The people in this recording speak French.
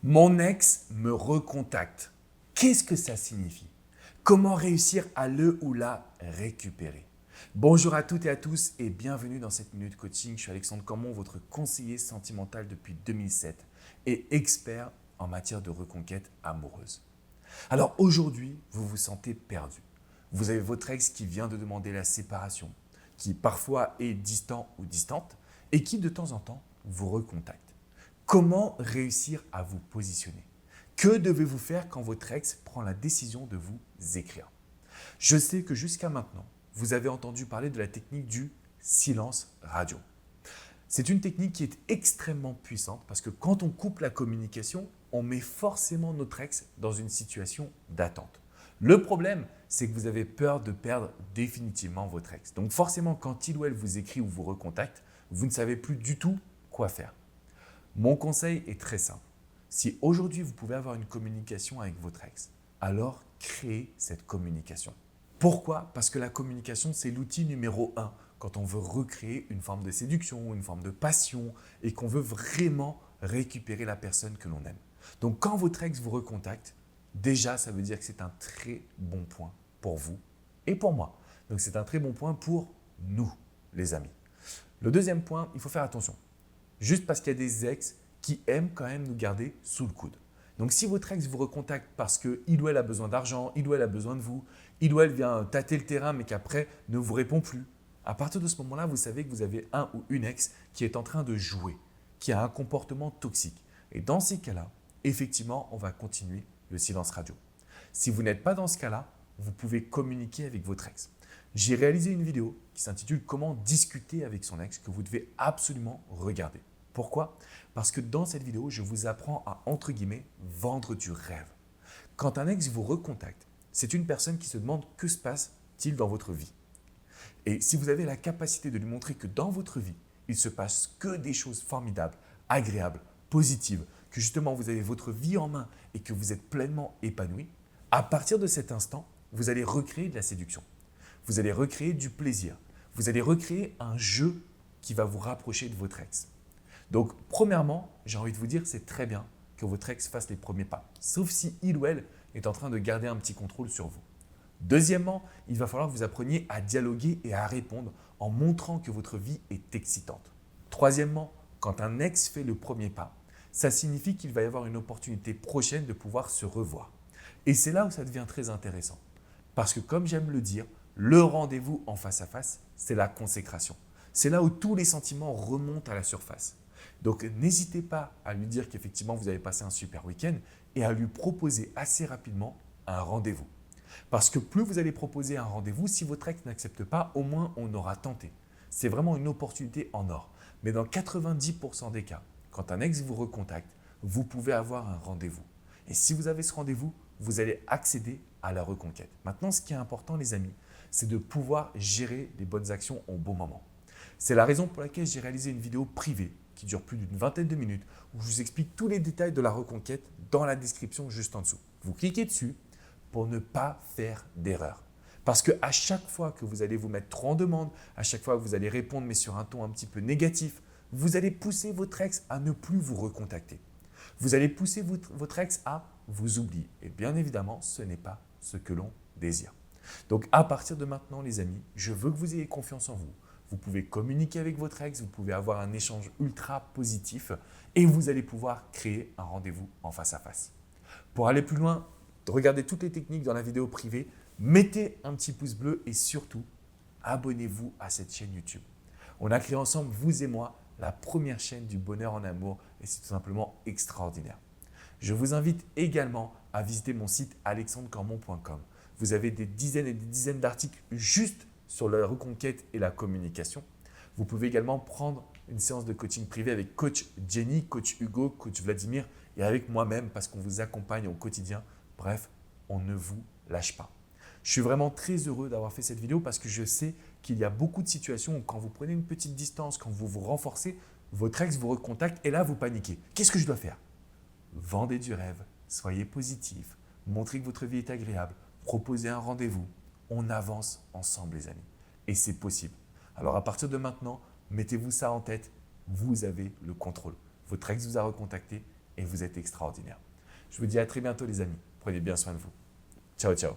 Mon ex me recontacte. Qu'est-ce que ça signifie? Comment réussir à le ou la récupérer? Bonjour à toutes et à tous et bienvenue dans cette minute coaching. Je suis Alexandre Cormon, votre conseiller sentimental depuis 2007 et expert en matière de reconquête amoureuse. Alors aujourd'hui, vous vous sentez perdu. Vous avez votre ex qui vient de demander la séparation, qui parfois est distant ou distante et qui de temps en temps vous recontacte. Comment réussir à vous positionner? Que devez-vous faire quand votre ex prend la décision de vous écrire? Je sais que jusqu'à maintenant, vous avez entendu parler de la technique du silence radio. C'est une technique qui est extrêmement puissante parce que quand on coupe la communication, on met forcément notre ex dans une situation d'attente. Le problème, c'est que vous avez peur de perdre définitivement votre ex. Donc forcément, quand il ou elle vous écrit ou vous recontacte, vous ne savez plus du tout quoi faire. Mon conseil est très simple. Si aujourd'hui vous pouvez avoir une communication avec votre ex, alors créez cette communication. Pourquoi? Parce que la communication, c'est l'outil numéro 1 quand on veut recréer une forme de séduction, une forme de passion et qu'on veut vraiment récupérer la personne que l'on aime. Donc quand votre ex vous recontacte, déjà ça veut dire que c'est un très bon point pour vous et pour moi. Donc c'est un très bon point pour nous, les amis. Le deuxième point, il faut faire attention. Juste parce qu'il y a des ex qui aiment quand même nous garder sous le coude. Donc si votre ex vous recontacte parce qu'il ou elle a besoin d'argent, il ou elle a besoin de vous, il ou elle vient tâter le terrain mais qu'après ne vous répond plus, à partir de ce moment-là, vous savez que vous avez un ou une ex qui est en train de jouer, qui a un comportement toxique. Et dans ces cas-là, effectivement, on va continuer le silence radio. Si vous n'êtes pas dans ce cas-là, vous pouvez communiquer avec votre ex. J'ai réalisé une vidéo qui s'intitule « Comment discuter avec son ex » que vous devez absolument regarder. Pourquoi? Parce que dans cette vidéo, je vous apprends à, entre guillemets, vendre du rêve. Quand un ex vous recontacte, c'est une personne qui se demande que se passe-t-il dans votre vie. Et si vous avez la capacité de lui montrer que dans votre vie, il se passe que des choses formidables, agréables, positives, que justement vous avez votre vie en main et que vous êtes pleinement épanoui, à partir de cet instant, vous allez recréer de la séduction. Vous allez recréer du plaisir. Vous allez recréer un jeu qui va vous rapprocher de votre ex. Donc, premièrement, j'ai envie de vous dire, c'est très bien que votre ex fasse les premiers pas, sauf si il ou elle est en train de garder un petit contrôle sur vous. Deuxièmement, il va falloir que vous appreniez à dialoguer et à répondre en montrant que votre vie est excitante. Troisièmement, quand un ex fait le premier pas, ça signifie qu'il va y avoir une opportunité prochaine de pouvoir se revoir. Et c'est là où ça devient très intéressant. Parce que comme j'aime le dire, le rendez-vous en face à face, c'est la consécration. C'est là où tous les sentiments remontent à la surface. Donc n'hésitez pas à lui dire qu'effectivement vous avez passé un super week-end et à lui proposer assez rapidement un rendez-vous. Parce que plus vous allez proposer un rendez-vous, si votre ex n'accepte pas, au moins on aura tenté. C'est vraiment une opportunité en or. Mais dans 90% des cas, quand un ex vous recontacte, vous pouvez avoir un rendez-vous. Et si vous avez ce rendez-vous, vous allez accéder à la reconquête. Maintenant, ce qui est important, les amis, c'est de pouvoir gérer les bonnes actions au bon moment. C'est la raison pour laquelle j'ai réalisé une vidéo privée qui dure plus d'une vingtaine de minutes où je vous explique tous les détails de la reconquête dans la description juste en dessous. Vous cliquez dessus pour ne pas faire d'erreur. Parce qu'à chaque fois que vous allez vous mettre trop en demande, à chaque fois que vous allez répondre mais sur un ton un petit peu négatif, vous allez pousser votre ex à ne plus vous recontacter. Vous allez pousser votre ex à vous oublier. Et bien évidemment, ce n'est pas ce que l'on désire. Donc à partir de maintenant, les amis, je veux que vous ayez confiance en vous. Vous pouvez communiquer avec votre ex, vous pouvez avoir un échange ultra positif et vous allez pouvoir créer un rendez-vous en face à face. Pour aller plus loin, regardez toutes les techniques dans la vidéo privée, mettez un petit pouce bleu et surtout, abonnez-vous à cette chaîne YouTube. On a créé ensemble, vous et moi, la première chaîne du bonheur en amour et c'est tout simplement extraordinaire. Je vous invite également à visiter mon site alexandrecormon.com. Vous avez des dizaines et des dizaines d'articles juste sur la reconquête et la communication. Vous pouvez également prendre une séance de coaching privé avec coach Jenny, coach Hugo, coach Vladimir et avec moi-même parce qu'on vous accompagne au quotidien. Bref, on ne vous lâche pas. Je suis vraiment très heureux d'avoir fait cette vidéo parce que je sais qu'il y a beaucoup de situations où quand vous prenez une petite distance, quand vous vous renforcez, votre ex vous recontacte et là vous paniquez. Qu'est-ce que je dois faire? Vendez du rêve, soyez positif, montrez que votre vie est agréable, proposez un rendez-vous. On avance ensemble, les amis. Et c'est possible. Alors, à partir de maintenant, mettez-vous ça en tête. Vous avez le contrôle. Votre ex vous a recontacté et vous êtes extraordinaire. Je vous dis à très bientôt les amis. Prenez bien soin de vous. Ciao, ciao.